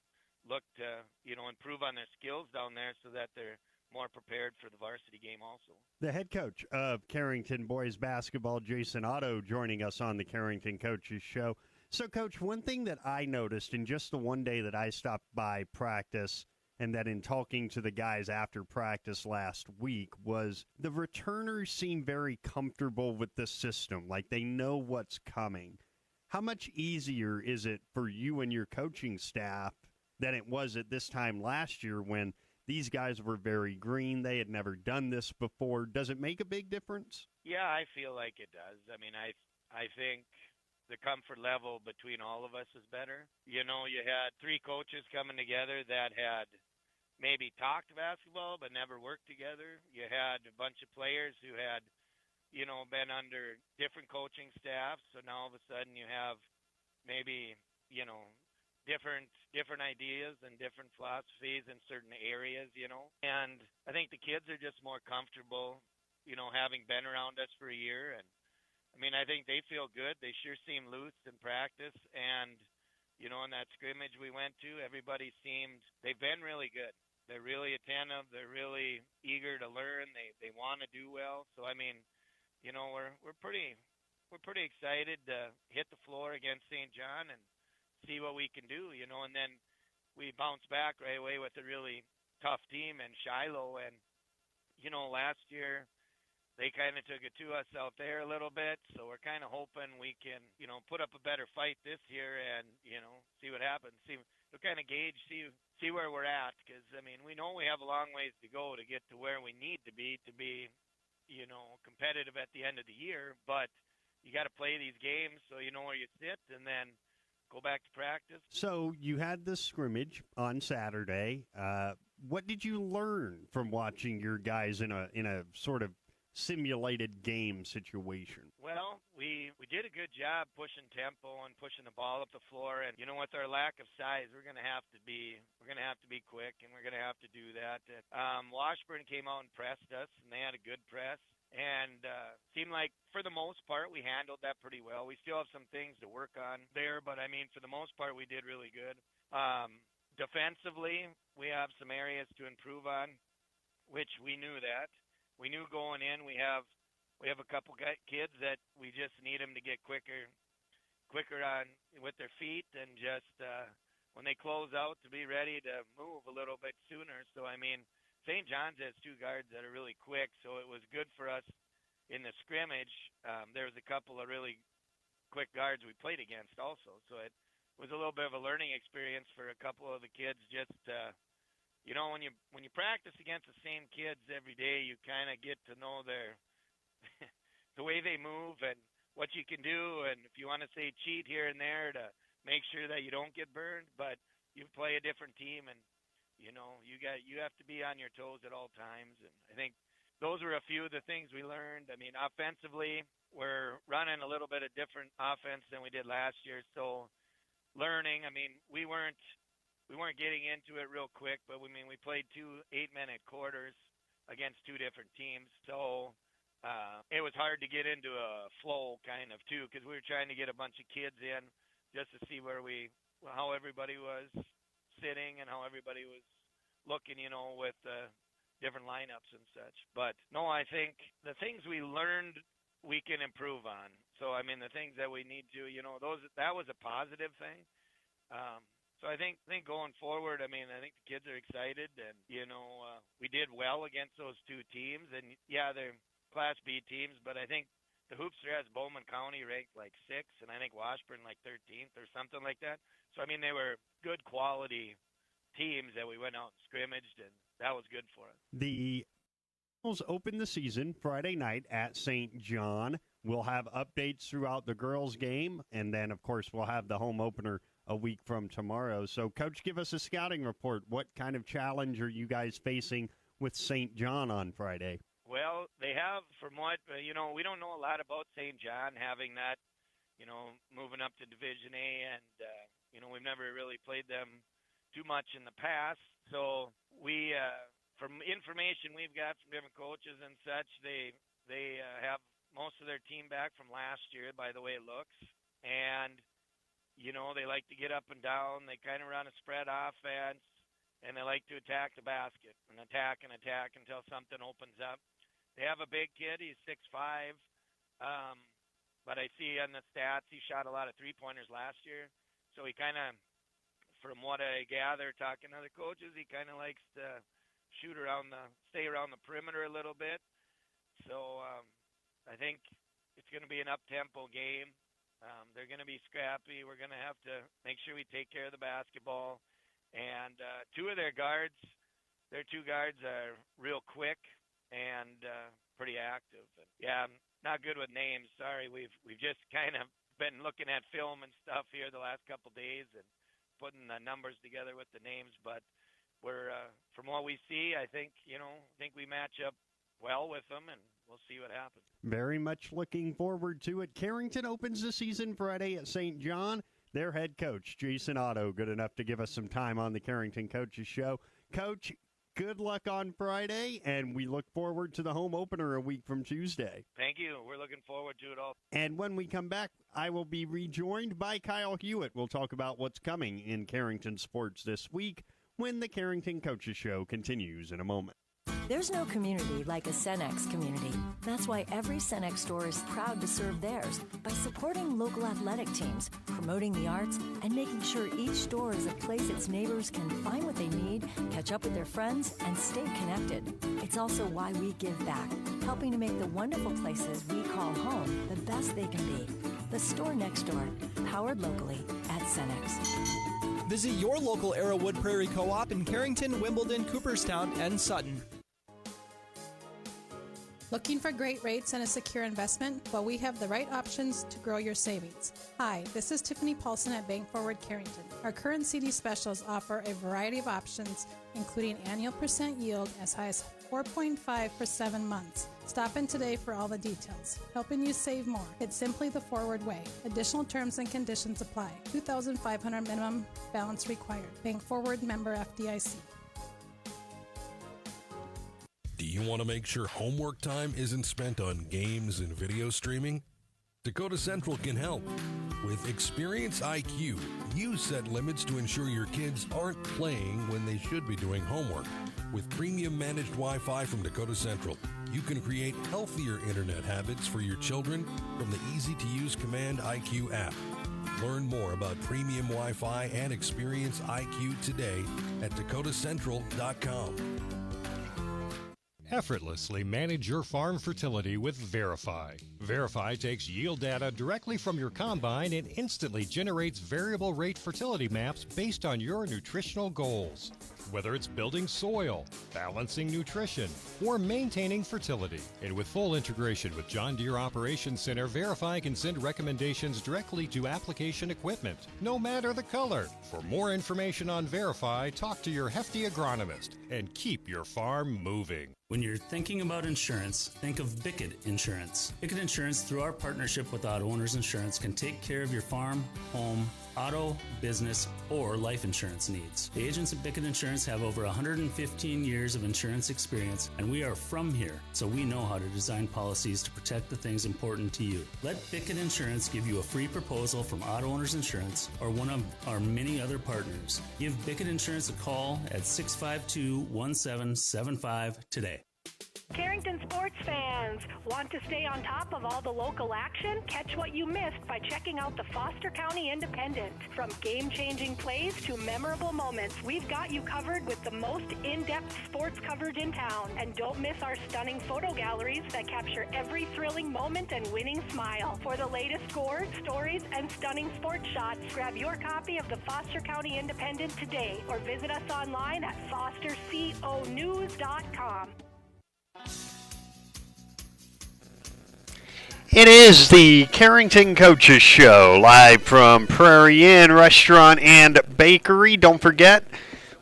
Speaker 14: look to, you know, improve on their skills down there so that they're more prepared for the varsity game also.
Speaker 13: The head coach of Carrington boys basketball, Jason Otto, joining us on the Carrington Coaches Show. So, Coach, one thing that I noticed in just the one day that I stopped by practice and that in talking to the guys after practice last week was the returners seem very comfortable with the system, like they know what's coming. How much easier is it for you and your coaching staff than it was at this time last year when these guys were very green? They had never done this before. Does it make a big difference?
Speaker 14: Yeah, I feel like it does. I mean, I think the comfort level between all of us is better. You know, you had 3 coaches coming together that had maybe talked basketball but never worked together. You had a bunch of players who had, you know, been under different coaching staffs. So now all of a sudden you have maybe, you know, different ideas and different philosophies in certain areas, you know. And I think the kids are just more comfortable, you know, having been around us for a year. And I mean, I think they feel good. They sure seem loose in practice. And, you know, in that scrimmage we went to, everybody seemed, they've been really good. They're really attentive. They're really eager to learn. They want to do well. So, I mean, you know, we're pretty excited to hit the floor against St. John and see what we can do, you know. And then we bounce back right away with a really tough team in Shiloh. And, you know, last year they kind of took it to us out there a little bit. So we're kind of hoping we can, you know, put up a better fight this year and, you know, see what happens. We'll kind of gauge, see where we're at. Because, I mean, we know we have a long ways to go to get to where we need to be, you know, competitive at the end of the year. But you got to play these games so you know where you sit and then go back to practice.
Speaker 13: So you had this scrimmage on Saturday. What did you learn from watching your guys in a sort of simulated game situation?
Speaker 14: Well, we did a good job pushing tempo and pushing the ball up the floor, and with our lack of size, we're gonna have to be quick, and we're gonna have to do that. Washburn came out and pressed us, and they had a good press, and seemed like for the most part we handled that pretty well. We still have some things to work on there, but I mean for the most part we did really good. Defensively, we have some areas to improve on, which we knew that. We knew going in we have a couple kids that we just need them to get quicker on with their feet and just when they close out to be ready to move a little bit sooner. So I mean, St. John's has two guards that are really quick, so it was good for us in the scrimmage. There was a couple of really quick guards we played against also, so it was a little bit of a learning experience for a couple of the kids. Just when you practice against the same kids every day, you kind of get to know their the way they move and what you can do, and if you want to say cheat here and there to make sure that you don't get burned, but you play a different team, and you have to be on your toes at all times. And I think those were a few of the things we learned. I mean, offensively, we're running a little bit of different offense than we did last year, so learning. I mean, we weren't getting into it real quick, but we played 2 8-minute quarters against two different teams, so it was hard to get into a flow kind of too, because we were trying to get a bunch of kids in just to see how everybody was sitting and how everybody was looking, with different lineups and such. But no, I think the things we learned we can improve on. So I mean, the things that we need to, that was a positive thing. So I think going forward, I mean, I think the kids are excited, and we did well against those two teams, and yeah, they're Class B teams, but I think the Hoopster has Bowman County ranked like 6th, and I think Washburn like 13th or something like that. So I mean, they were good quality teams that we went out and scrimmaged, and that was good for us.
Speaker 13: The Cardinals open the season Friday night at St. John. We'll have updates throughout the girls' game, and then, of course, we'll have the home opener a week from tomorrow. So, Coach, give us a scouting report. What kind of challenge are you guys facing with St. John on Friday?
Speaker 14: Well, they have, from what, we don't know a lot about St. John having that, moving up to Division A, and, we've never really played them too much in the past. So we, from information we've got from different coaches and such, they have most of their team back from last year by the way it looks. And, they like to get up and down. They kind of run a spread offense, and they like to attack the basket and attack until something opens up. They have a big kid. He's 6'5", but I see on the stats he shot a lot of three-pointers last year. So he kind of, from what I gather talking to other coaches, he kind of likes to stay around the perimeter a little bit. So I think it's going to be an up-tempo game. They're going to be scrappy. We're going to have to make sure we take care of the basketball. And two of their guards, their two guards are real quick and pretty active. And, yeah, I'm not good with names. Sorry, we've just kind of been looking at film and stuff here the last couple days and putting the numbers together with the names. But we're from what we see, I think we match up well with them, and we'll see what happens.
Speaker 13: Very much looking forward to it. Carrington opens the season Friday at St. John. Their head coach, Jason Otto, good enough to give us some time on the Carrington Coaches Show. Coach, good luck on Friday, and we look forward to the home opener a week from Tuesday.
Speaker 14: Thank you. We're looking forward to it all.
Speaker 13: And when we come back, I will be rejoined by Kyle Hewitt. We'll talk about what's coming in Carrington sports this week when the Carrington Coaches Show continues in a moment.
Speaker 5: There's no community like a Cenex community. That's why every Cenex store is proud to serve theirs by supporting local athletic teams, promoting the arts, and making sure each store is a place its neighbors can find what they need, catch up with their friends, and stay connected. It's also why we give back, helping to make the wonderful places we call home the best they can be. The store next door, powered locally at Cenex.
Speaker 6: Visit your local Arrowwood Prairie Co-op in Carrington, Wimbledon, Cooperstown, and Sutton.
Speaker 7: Looking for great rates and a secure investment? Well, we have the right options to grow your savings. Hi, this is Tiffany Paulson at Bank Forward Carrington. Our current CD specials offer a variety of options, including annual % yield as high as 4.5 for 7 months, Stop in today for all the details. Helping you save more. It's simply the Forward way. Additional terms and conditions apply. $2,500 minimum balance required. Bank Forward, member FDIC.
Speaker 12: Do you want to make sure homework time isn't spent on games and video streaming? Dakota Central can help. With Experience IQ, you set limits to ensure your kids aren't playing when they should be doing homework. With premium managed Wi-Fi from Dakota Central, you can create healthier internet habits for your children from the easy-to-use Command IQ app. Learn more about premium Wi-Fi and Experience IQ today at dakotacentral.com.
Speaker 8: Effortlessly manage your farm fertility with Verify. Verify takes yield data directly from your combine and instantly generates variable rate fertility maps based on your nutritional goals. Whether it's building soil, balancing nutrition, or maintaining fertility. And with full integration with John Deere Operations Center, Verify can send recommendations directly to application equipment, no matter the color. For more information on Verify, talk to your hefty agronomist and keep your farm moving.
Speaker 9: When you're thinking about insurance, think of Bickett Insurance. Bickett Insurance, through our partnership with Auto Owners Insurance, can take care of your farm, home, auto, business, or life insurance needs. The agents at Bickett Insurance have over 115 years of insurance experience, and we are from here, so we know how to design policies to protect the things important to you. Let Bickett Insurance give you a free proposal from Auto Owners Insurance or one of our many other partners. Give Bickett Insurance a call at 652-1775 today.
Speaker 10: Carrington sports fans, want to stay on top of all the local action? Catch what you missed by checking out the Foster County Independent. From game-changing plays to memorable moments, we've got you covered with the most in-depth sports coverage in town. And don't miss our stunning photo galleries that capture every thrilling moment and winning smile. For the latest scores, stories, and stunning sports shots, grab your copy of the Foster County Independent today or visit us online at fosterconews.com.
Speaker 13: It is the Carrington Coaches Show, live from Prairie Inn Restaurant and Bakery. Don't forget,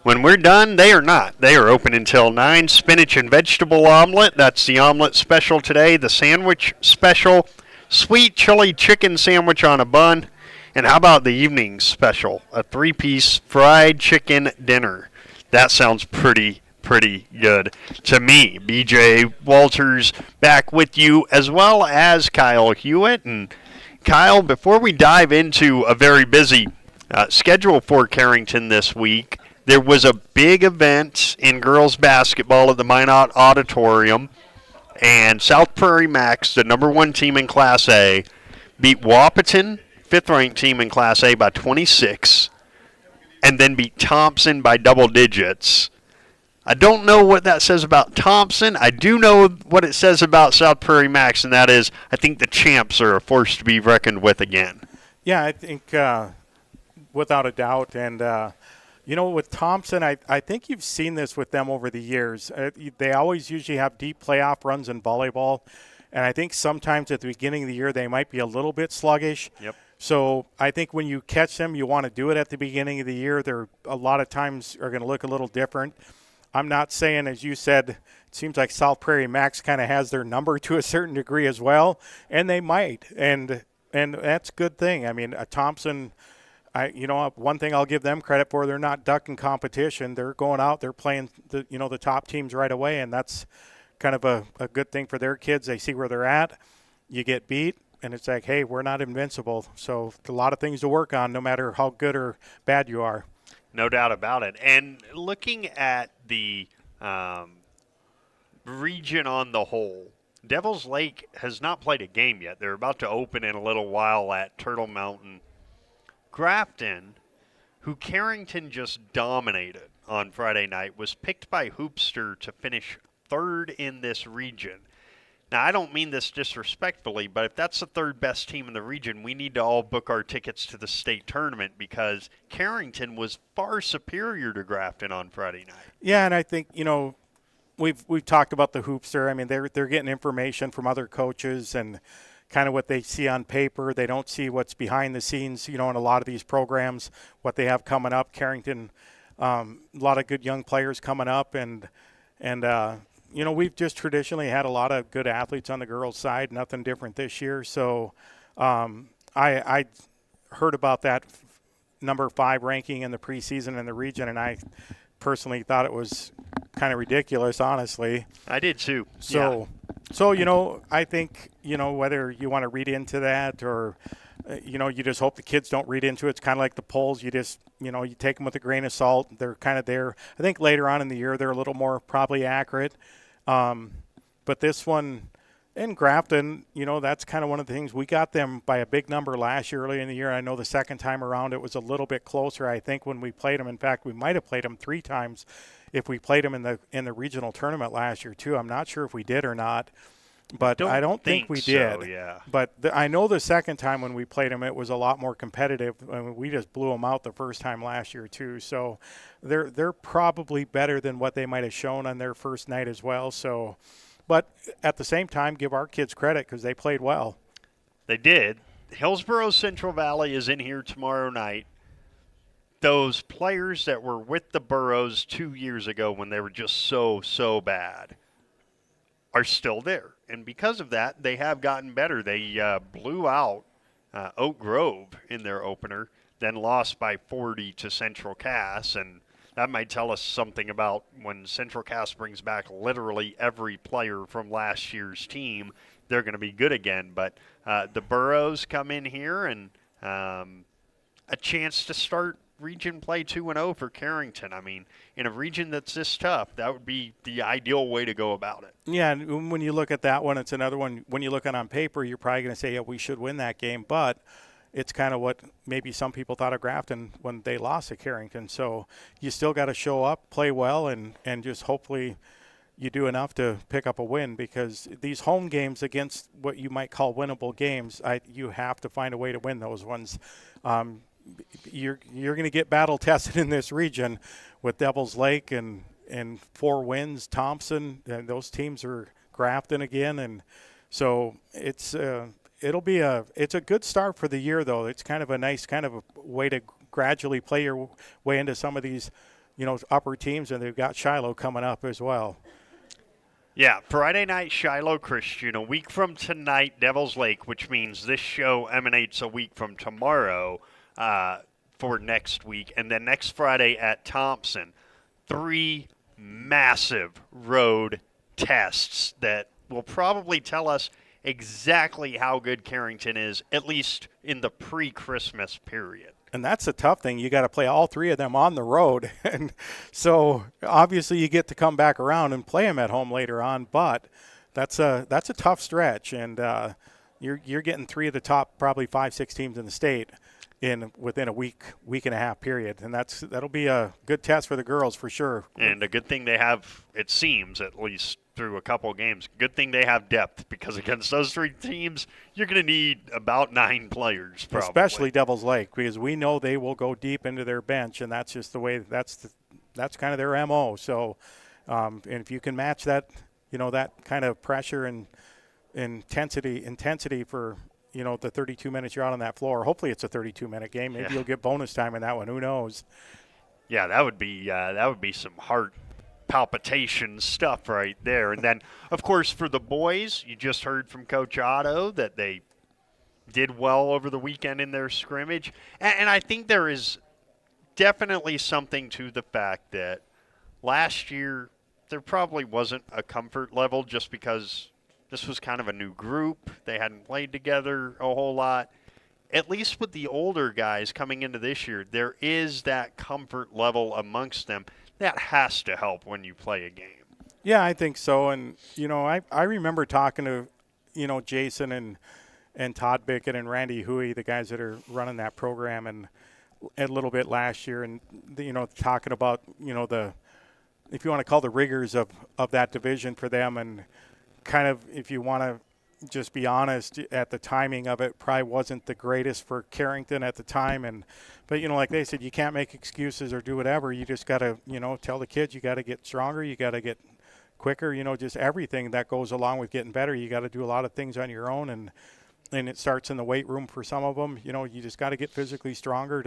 Speaker 13: when we're done, they are not. They are open until 9. Spinach and vegetable omelet. That's the omelet special today. The sandwich special. Sweet chili chicken sandwich on a bun. And how about the evening special? A 3-piece fried chicken dinner. That sounds pretty good to me. BJ Walters back with you, as well as Kyle Hewitt. And Kyle, before we dive into a very busy schedule for Carrington this week, there was a big event in girls basketball at the Minot Auditorium, and South Prairie Max, the number 1 team in Class A, beat Wahpeton, 5th-ranked team in Class A, by 26, and then beat Thompson by double digits. I don't know what that says about Thompson. I do know what it says about South Prairie Max, and that is I think the champs are a force to be reckoned with again.
Speaker 15: Yeah, I think without a doubt. And, with Thompson, I think you've seen this with them over the years. They always usually have deep playoff runs in volleyball, and I think sometimes at the beginning of the year they might be a little bit sluggish.
Speaker 13: Yep.
Speaker 15: So I think when you catch them, you want to do it at the beginning of the year. They're a lot of times are going to look a little different. I'm not saying, as you said, it seems like South Prairie Max kind of has their number to a certain degree as well, and they might, and that's a good thing. I mean, Thompson, one thing I'll give them credit for, they're not ducking competition. They're going out, they're playing the top teams right away, and that's kind of a good thing for their kids. They see where they're at. You get beat, and it's like, hey, we're not invincible. So a lot of things to work on, no matter how good or bad you are.
Speaker 13: No doubt about it. And looking at the region on the whole, Devil's Lake has not played a game yet. They're about to open in a little while at Turtle Mountain. Grafton, who Carrington just dominated on Friday night, was picked by Hoopster to finish 3rd in this region. Now, I don't mean this disrespectfully, but if that's the 3rd best team in the region, we need to all book our tickets to the state tournament because Carrington was far superior to Grafton on Friday night.
Speaker 15: Yeah, and I think, we've talked about the Hoopster. I mean, they're getting information from other coaches and kind of what they see on paper. They don't see what's behind the scenes, in a lot of these programs, what they have coming up. Carrington, a lot of good young players coming up, and we've just traditionally had a lot of good athletes on the girls' side. Nothing different this year. So I heard about that number 5 ranking in the preseason in the region, and I personally thought it was kind of ridiculous, honestly.
Speaker 13: I did too.
Speaker 15: So, I think, whether you want to read into that or, you just hope the kids don't read into it. It's kind of like the polls. You just, you take them with a grain of salt. They're kind of there. I think later on in the year, they're a little more probably accurate. But this one in Grafton, that's kind of one of the things. We got them by a big number last year, early in the year. I know the second time around it was a little bit closer, I think, when we played them. In fact, we might have played them 3 times if we played them in the regional tournament last year, too. I'm not sure if we did or not. But I don't think we did.
Speaker 13: Yeah.
Speaker 15: But I know the second time when we played them, it was a lot more competitive. I mean, we just blew them out the first time last year too. So they're probably better than what they might have shown on their first night as well. So, but at the same time, give our kids credit because they played well.
Speaker 13: They did. Hillsboro Central Valley is in here tomorrow night. Those players that were with the Burros 2 years ago when they were just so bad are still there. And because of that, they have gotten better. They blew out Oak Grove in their opener, then lost by 40 to Central Cass. And that might tell us something about when Central Cass brings back literally every player from last year's team, they're going to be good again. But the Burros come in here and a chance to start region play 2-0 for Carrington. I mean, in a region that's this tough, that would be the ideal way to go about it.
Speaker 15: Yeah, and when you look at that one, it's another one. When you look at it on paper, you're probably going to say, yeah, we should win that game. But it's kind of what maybe some people thought of Grafton when they lost to Carrington. So you still got to show up, play well, and just hopefully you do enough to pick up a win, because these home games against what you might call winnable games, you have to find a way to win those ones. You're going to get battle tested in this region with Devil's Lake and 4 wins, Thompson, and those teams are Grafton again, and so it's a good start for the year, though. It's kind of a nice kind of a way to gradually play your way into some of these, upper teams, and they've got Shiloh coming up as well.
Speaker 13: Yeah, Friday night, Shiloh Christian. A week from tonight, Devil's Lake, which means this show emanates a week from tomorrow. For next week, and then next Friday at Thompson. 3 massive road tests that will probably tell us exactly how good Carrington is, at least in the pre-Christmas period.
Speaker 15: And that's a tough thing. You got to play all 3 of them on the road, and so obviously you get to come back around and play them at home later on. But that's a tough stretch, and you're getting 3 of the top probably 5-6 teams in the state within a week and a half period, and that'll be a good test for the girls for sure.
Speaker 13: And a good thing they have, it seems, at least through a couple of games, good thing they have depth, because against those 3 teams, you're going to need about 9 players, probably.
Speaker 15: Especially Devil's Lake, because we know they will go deep into their bench, and that's just the way that's kind of their MO. So, and if you can match that, that kind of pressure and intensity for the 32 minutes you're out on that floor. Hopefully it's a 32-minute game. Maybe you'll get bonus time in that one. Who knows?
Speaker 13: Yeah, that would be some heart palpitation stuff right there. And then, of course, for the boys, you just heard from Coach Otto that they did well over the weekend in their scrimmage. And I think there is definitely something to the fact that last year there probably wasn't a comfort level just because this was kind of a new group. They hadn't played together a whole lot. At least with the older guys coming into this year, there is that comfort level amongst them. That has to help when you play a game.
Speaker 15: Yeah, I think so. And, I remember talking to, Jason and Todd Bickett and Randy Huey, the guys that are running that program, and a little bit last year, and, talking about, if you want to call the rigors of that division for them, and kind of, if you want to just be honest, at the timing of it probably wasn't the greatest for Carrington at the time. But like they said, you can't make excuses or do whatever. You just got to, tell the kids you got to get stronger. You got to get quicker, just everything that goes along with getting better. You got to do a lot of things on your own. And it starts in the weight room for some of them. You just got to get physically stronger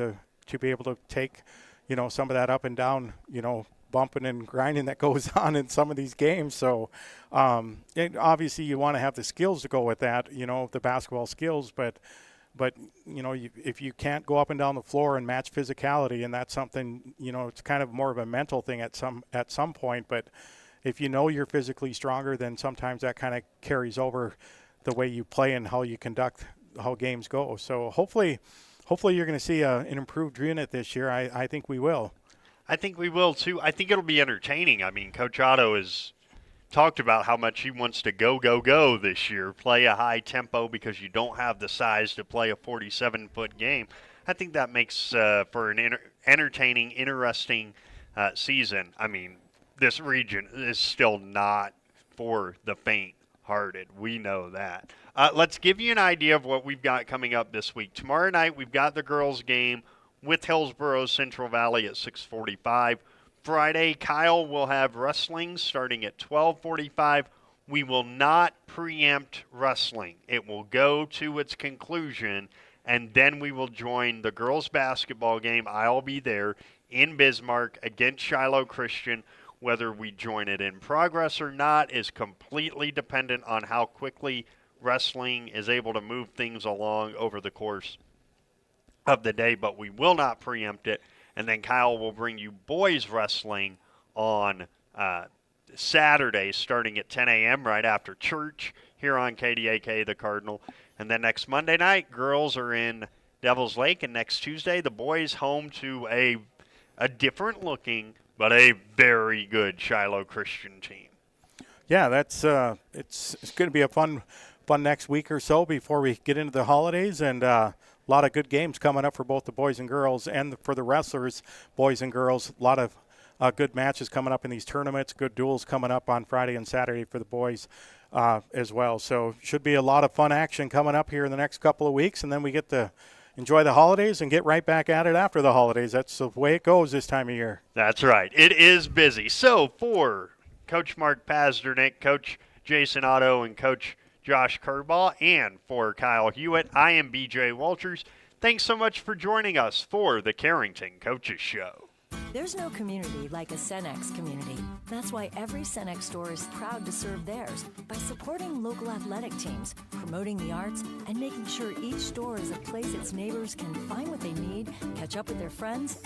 Speaker 15: to be able to take, some of that up and down, bumping and grinding that goes on in some of these games. So obviously you want to have the skills to go with that, the basketball skills, but if you can't go up and down the floor and match physicality, and that's something, it's kind of more of a mental thing at some point. But if you're physically stronger, then sometimes that kind of carries over the way you play and how you conduct how games go. So hopefully you're going to see an improved unit this year. I think we will.
Speaker 13: I think we will too. I think it'll be entertaining. I mean, Coach Otto has talked about how much he wants to go this year, play a high tempo because you don't have the size to play a 47-foot game. I think that makes for an entertaining, interesting season. I mean, this region is still not for the faint-hearted. We know that. Let's give you an idea of what we've got coming up this week. Tomorrow night, we've got the girls' game with Hillsboro Central Valley at 6:45. Friday, Kyle will have wrestling starting at 12:45. We will not preempt wrestling. It will go to its conclusion, and then we will join the girls' basketball game. I'll be there in Bismarck against Shiloh Christian. Whether we join it in progress or not is completely dependent on how quickly wrestling is able to move things along over the course of the day, but we will not preempt it. And then Kyle will bring you boys wrestling on Saturday starting at 10 a.m. right after church here on KDAK, the Cardinal. And then next Monday night, girls are in Devil's Lake, and next Tuesday, the boys home to a different looking but a very good Shiloh Christian team.
Speaker 15: Yeah, that's it's going to be a fun next week or so before we get into the holidays, and a lot of good games coming up for both the boys and girls, and for the wrestlers, boys and girls. A lot of good matches coming up in these tournaments, good duels coming up on Friday and Saturday for the boys as well. So should be a lot of fun action coming up here in the next couple of weeks, and then we get to enjoy the holidays and get right back at it after the holidays. That's the way it goes this time of year.
Speaker 13: That's right. It is busy. So for Coach Mark Pazdernick, Coach Jason Otto, and Coach Josh Kerbaugh, and for Kyle Hewitt, I am BJ Walters. Thanks so much for joining us for the Carrington Coaches Show.
Speaker 5: There's no community like a Cenex community. That's why every Cenex store is proud to serve theirs by supporting local athletic teams, promoting the arts, and making sure each store is a place its neighbors can find what they need, catch up with their friends,